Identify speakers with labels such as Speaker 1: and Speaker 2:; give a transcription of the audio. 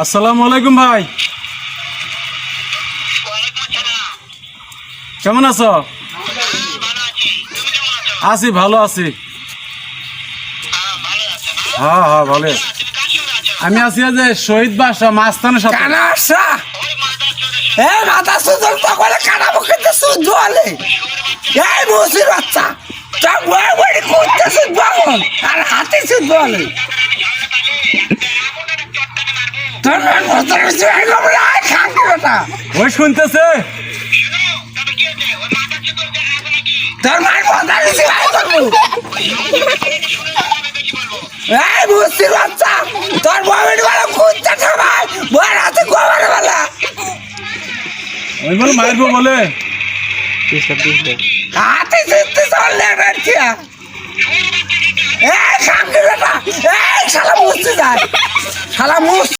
Speaker 1: আসসালামু আলাইকুম ভাই, কেমন আছো? আছি, ভালো আছি। হ্যাঁ হ্যাঁ ভালো। আমি আছি যে শহীদ বাসা মাস্তানের সাথে।
Speaker 2: মাথা সুন্দর তখন কানা মুখে সুদ বলে এই বসির বাচ্চা তোর বড় বড় করতে সুদ বল আর হাতে সুদ বলে তোর মতন সুই গোবরা খাঙ্কি বেটা
Speaker 1: ওই শুনতেছে
Speaker 2: তোর মার কথা দিছি ভাই করবো এই বসির বাচ্চা তোর বড় বড় করতে সবাই বড় হাতে গোবর বলা
Speaker 1: ওই বলে মারবো বলে
Speaker 2: হাতে জিততে চললে বেরছিয়া এই খাঙ্কি বেটা এই শালা মুছতে যায় শালা মুছ